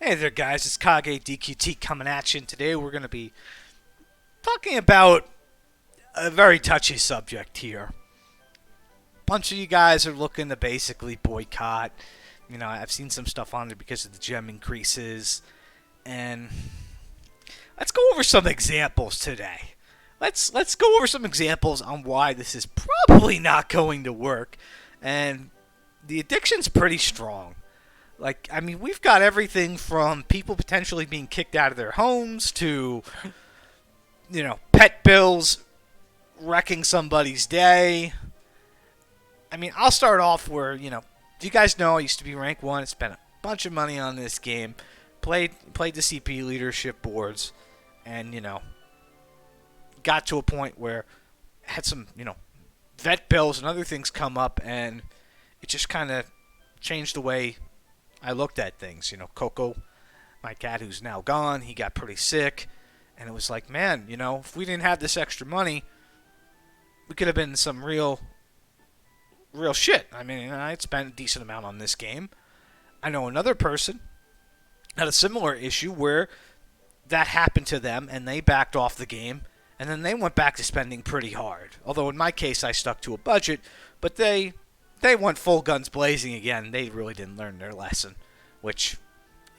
Hey there, guys. It's Kage DQT coming at you, and today we're going to be talking about a very touchy subject here. A bunch of you guys are looking to basically boycott. I've seen some stuff on there because of the gem increases, and let's go over some examples today. Let's go over some examples on why this is probably not going to work, and the addiction's pretty strong. We've got everything from people potentially being kicked out of their homes to, pet bills wrecking somebody's day. I'll start off where, you guys know I used to be rank 1, spent a bunch of money on this game, played the CP leadership boards, and, got to a point where I had some, vet bills and other things come up, and it just kind of changed the way I looked at things. Coco, my cat who's now gone, he got pretty sick. And it was like, man, if we didn't have this extra money, we could have been some real shit. I'd spent a decent amount on this game. I know another person had a similar issue where that happened to them and they backed off the game. And then they went back to spending pretty hard. Although in my case, I stuck to a budget. But they went full guns blazing again. They really didn't learn their lesson, which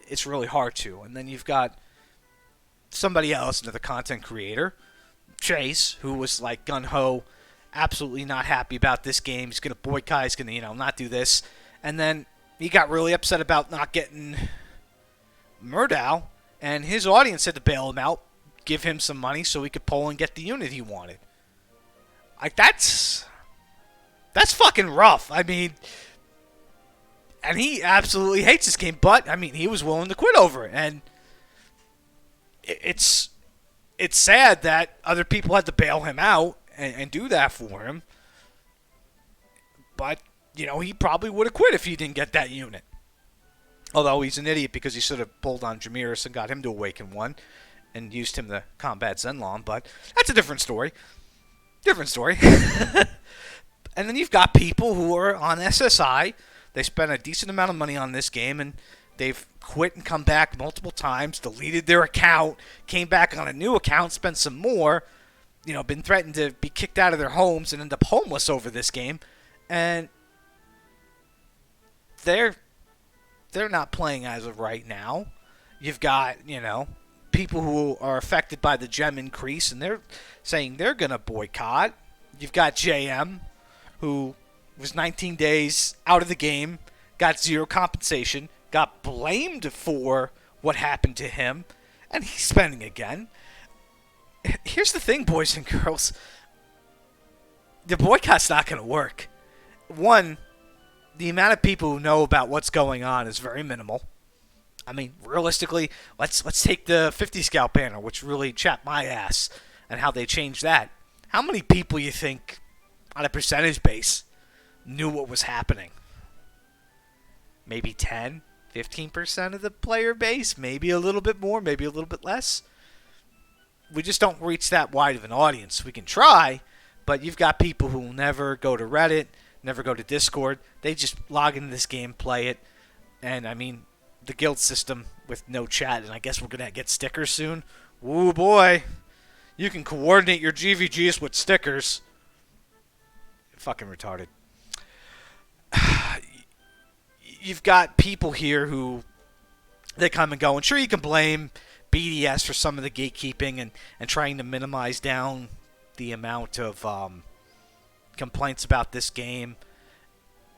it's really hard to. And then you've got somebody else, another content creator, Chase, who was like gung-ho, absolutely not happy about this game. He's going to boycott. He's going to, not do this. And then he got really upset about not getting Murdow, and his audience had to bail him out, give him some money so he could pull and get the unit he wanted. That's fucking rough. And he absolutely hates this game, but, he was willing to quit over it. And it's sad that other people had to bail him out and do that for him. But, he probably would have quit if he didn't get that unit. Although he's an idiot because he should have pulled on Jameris and got him to awaken one and used him to combat Zenlong, but that's a different story. And then you've got people who are on SSI. They spent a decent amount of money on this game, and they've quit and come back multiple times, deleted their account, came back on a new account, spent some more, been threatened to be kicked out of their homes and end up homeless over this game. And they're not playing as of right now. You've got, people who are affected by the gem increase, and they're saying they're going to boycott. You've got JM, who was 19 days out of the game, got zero compensation, got blamed for what happened to him, and he's spending again. Here's the thing, boys and girls. The boycott's not going to work. One, the amount of people who know about what's going on is very minimal. Realistically, let's take the 50 Scout banner, which really chapped my ass, and how they changed that. How many people you think, on a percentage base, knew what was happening? Maybe 10, 15% of the player base? Maybe a little bit more, maybe a little bit less? We just don't reach that wide of an audience. We can try, but you've got people who will never go to Reddit, never go to Discord. They just log into this game, play it, and the guild system with no chat, and I guess we're going to get stickers soon. Woo boy. You can coordinate your GVGs with stickers. Fucking retarded. You've got people here who, they come and go, and sure, you can blame BDS for some of the gatekeeping and trying to minimize down the amount of complaints about this game,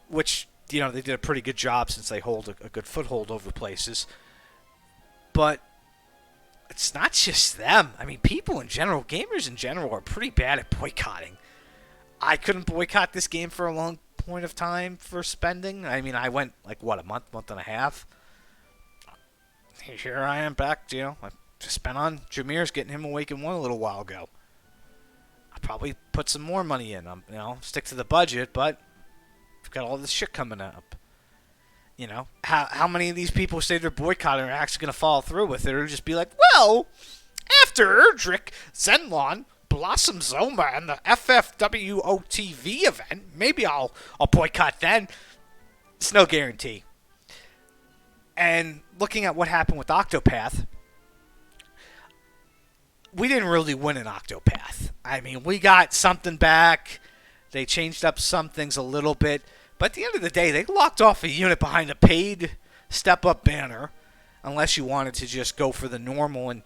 which, they did a pretty good job since they hold a good foothold over places. But it's not just them. People in general, gamers in general, are pretty bad at boycotting. I couldn't boycott this game for a long point of time for spending. I went, a month and a half. Here I am back, I just spent on Jameer's getting him Awakened 1 a little while ago. I'll probably put some more money in. Stick to the budget, but we've got all this shit coming up. How many of these people who say they're boycotting are actually going to follow through with it, or just be like, well, after Erdrick, Zenlon, Blossom Zoma, and the FFWOTV event, maybe I'll boycott then. It's no guarantee. And looking at what happened with Octopath, we didn't really win an Octopath. I mean, we got something back. They changed up some things a little bit. But at the end of the day, they locked off a unit behind a paid step-up banner, unless you wanted to just go for the normal. And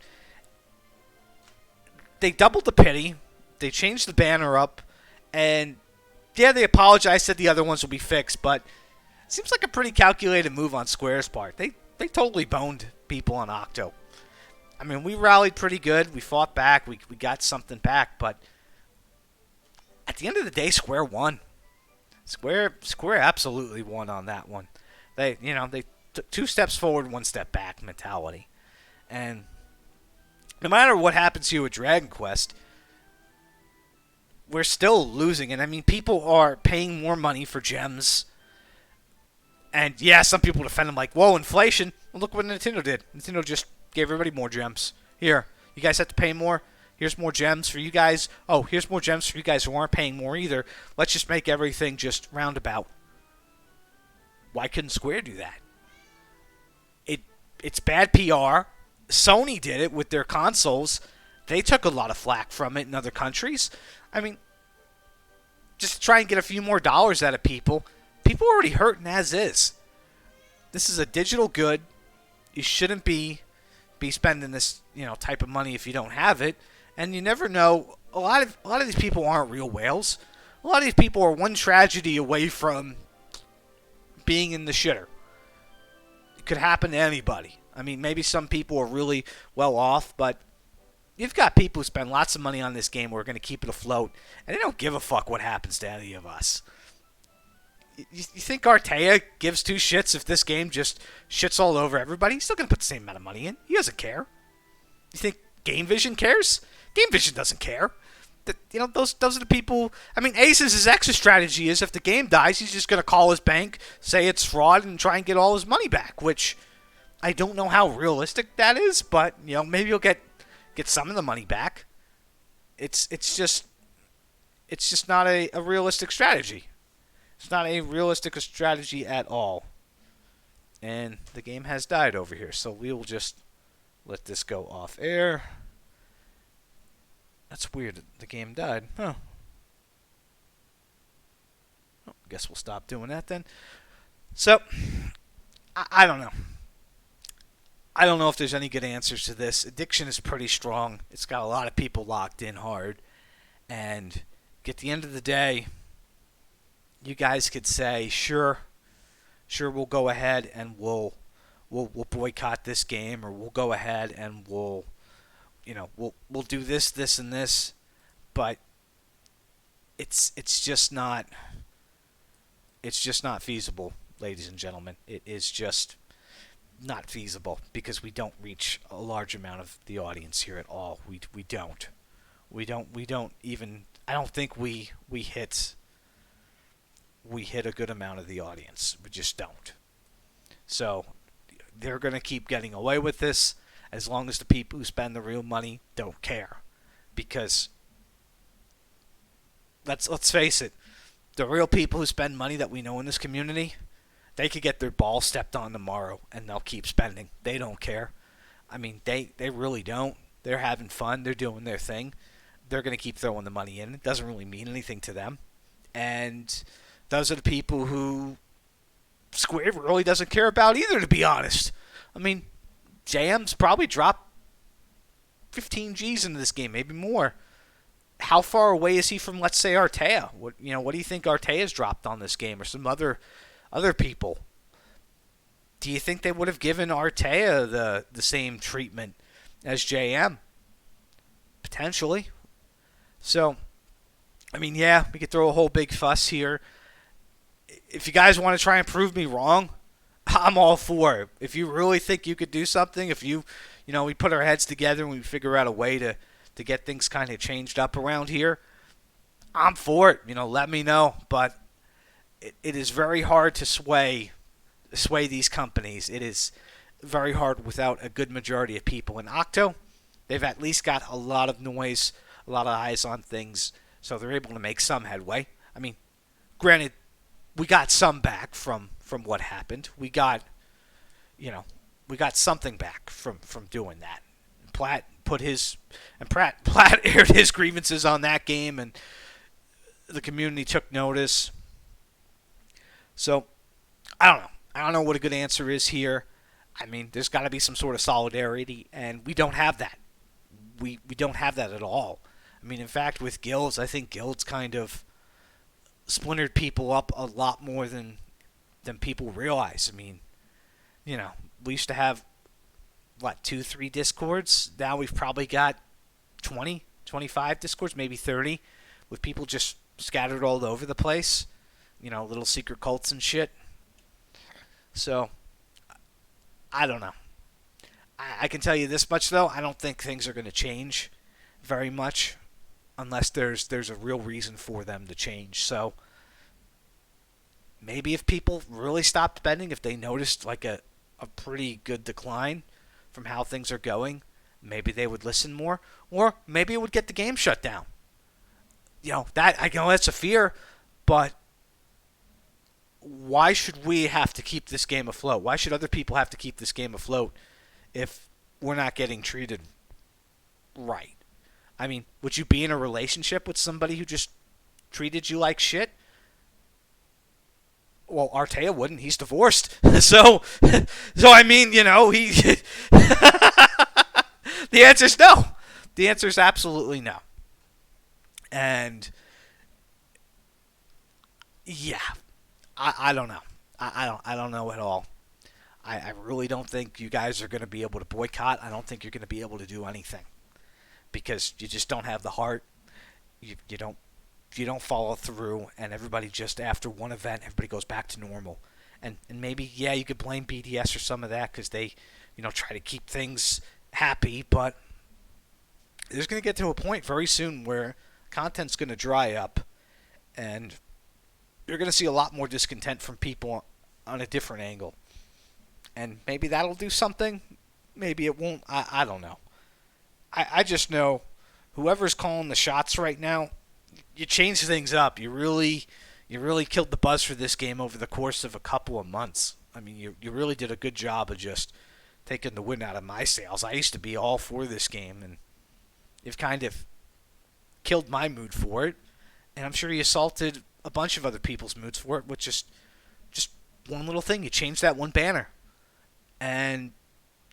they doubled the pity. They changed the banner up. And, yeah, they apologized, said the other ones will be fixed. But it seems like a pretty calculated move on Square's part. They totally boned people on Octo. I mean, we rallied pretty good. We fought back. We got something back. But at the end of the day, Square won. Square absolutely won on that one. They took 2 steps forward, 1 step back mentality. And no matter what happens here with Dragon Quest, we're still losing. And I mean, people are paying more money for gems. And yeah, some people defend them like, whoa, inflation. Well, look what Nintendo did. Nintendo just gave everybody more gems. Here, you guys have to pay more. Here's more gems for you guys. Oh, here's more gems for you guys who aren't paying more either. Let's just make everything just roundabout. Why couldn't Square do that? It's bad PR. Sony did it with their consoles. They took a lot of flack from it in other countries. I mean, just to try and get a few more dollars out of people. People are already hurting as is. This is a digital good. You shouldn't be spending this, type of money if you don't have it. And you never know. A lot of these people aren't real whales. A lot of these people are one tragedy away from being in the shitter. It could happen to anybody. I mean, maybe some people are really well off, but you've got people who spend lots of money on this game who are going to keep it afloat, and they don't give a fuck what happens to any of us. You think Artea gives 2 shits if this game just shits all over everybody? He's still going to put the same amount of money in. He doesn't care. You think Game Vision cares? Game Vision doesn't care. Those are the people. I mean, Ace's exit strategy is if the game dies, he's just going to call his bank, say it's fraud, and try and get all his money back, which I don't know how realistic that is, but, maybe he'll get some of the money back. It's just not a realistic strategy. It's not a realistic strategy at all. And the game has died over here, so we will just let this go off air. That's weird. The game died. Huh. Oh, guess we'll stop doing that then. So, I don't know. I don't know if there's any good answers to this. Addiction is pretty strong. It's got a lot of people locked in hard. And at the end of the day, you guys could say, sure, we'll go ahead and we'll boycott this game, or we'll go ahead and we'll do this, and this, but it's just not feasible, ladies and gentlemen. It is just not feasible because we don't reach a large amount of the audience here at all. We don't even. I don't think we hit a good amount of the audience. We just don't. So they're going to keep getting away with this as long as the people who spend the real money don't care. Because let's face it, the real people who spend money that we know in this community, they could get their ball stepped on tomorrow and they'll keep spending. They don't care. I mean, they really don't. They're having fun. They're doing their thing. They're going to keep throwing the money in. It doesn't really mean anything to them. And those are the people who Square really doesn't care about either, to be honest. I mean, JM's probably dropped 15 G's into this game, maybe more. How far away is he from, let's say, Artea? What do you think Artea's dropped on this game, or some other people? Do you think they would have given Artea the same treatment as JM? Potentially. So, I mean, yeah, we could throw a whole big fuss here. If you guys want to try and prove me wrong, I'm all for it. If you really think you could do something, if we put our heads together and we figure out a way to get things kind of changed up around here, I'm for it. Let me know. But it is very hard to sway these companies. It is very hard without a good majority of people. In Octo, they've at least got a lot of noise, a lot of eyes on things, so they're able to make some headway. I mean, granted, we got some back from what happened. We got, you know, we got something back from doing that. Platt aired his grievances on that game, and the community took notice. So I don't know. I don't know what a good answer is here. I mean, there's got to be some sort of solidarity, and we don't have that. We don't have that at all. I mean, in fact, with guilds, I think guilds kind of splintered people up a lot more than people realize. I mean, we used to have what, 2, 3 discords. Now we've probably got 20, 25 discords, maybe 30, with people just scattered all over the place. Little secret cults and shit. So I don't know. I can tell you this much though. I don't think things are going to change very much unless there's a real reason for them to change. So maybe if people really stopped spending, if they noticed like a pretty good decline from how things are going, maybe they would listen more, or maybe it would get the game shut down. I know that's a fear, but why should we have to keep this game afloat? Why should other people have to keep this game afloat if we're not getting treated right? I mean, would you be in a relationship with somebody who just treated you like shit? Well, Artea wouldn't. He's divorced. So I mean, he the answer's no. The answer's absolutely no. And yeah, I don't know. I don't know at all. I really don't think you guys are going to be able to boycott. I don't think you're going to be able to do anything because you just don't have the heart. You don't follow through, and everybody just after one event, everybody goes back to normal. And maybe you could blame BDS or some of that because they try to keep things happy, but there's going to get to a point very soon where content's going to dry up, and you're going to see a lot more discontent from people on a different angle. And maybe that'll do something. Maybe it won't. I don't know. I just know whoever's calling the shots right now, you changed things up. You really killed the buzz for this game over the course of a couple of months. I mean, you really did a good job of just taking the wind out of my sails. I used to be all for this game, and you've kind of killed my mood for it. And I'm sure you assaulted a bunch of other people's moods for it with just one little thing. You changed that one banner. And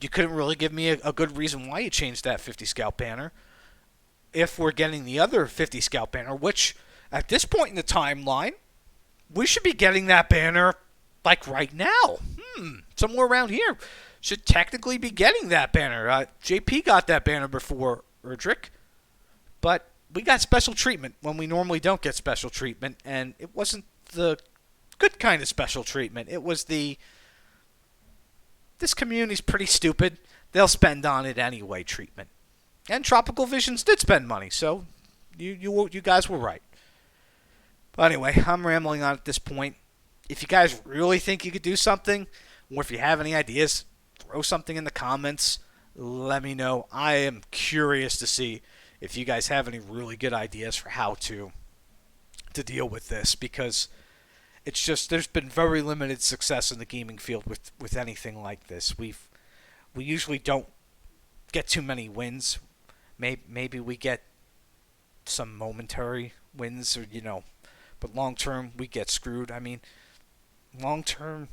you couldn't really give me a good reason why you changed that 50 scout banner. If we're getting the other 50 scout banner, which at this point in the timeline, we should be getting that banner like right now. Somewhere around here. Should technically be getting that banner. JP got that banner before Erdrick. But we got special treatment when we normally don't get special treatment. And it wasn't the good kind of special treatment. It was this community's pretty stupid. They'll spend on it anyway treatment. And Tropical Visions did spend money, so you guys were right. But anyway, I'm rambling on at this point. If you guys really think you could do something, or if you have any ideas, throw something in the comments. Let me know. I am curious to see if you guys have any really good ideas for how to deal with this, because it's just there's been very limited success in the gaming field with anything like this. We usually don't get too many wins. Maybe we get some momentary wins, or but long term we get screwed. I mean, long term,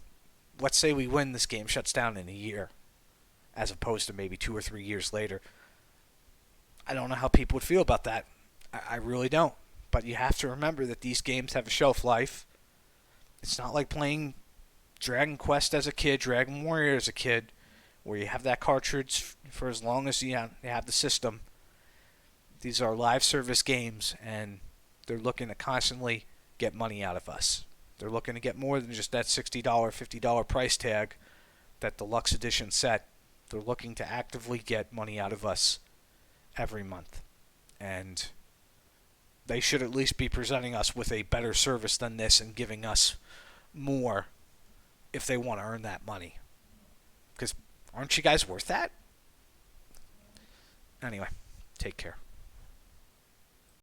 let's say we win, this game shuts down in a year, as opposed to maybe 2 or 3 years later. I don't know how people would feel about that. I really don't. But you have to remember that these games have a shelf life. It's not like playing Dragon Quest as a kid, Dragon Warrior as a kid, where you have that cartridge for as long as you have the system. These are live service games, and they're looking to constantly get money out of us. They're looking to get more than just that $60, $50 price tag, that deluxe edition set. They're looking to actively get money out of us every month. And they should at least be presenting us with a better service than this and giving us more if they want to earn that money. Because aren't you guys worth that? Anyway, take care.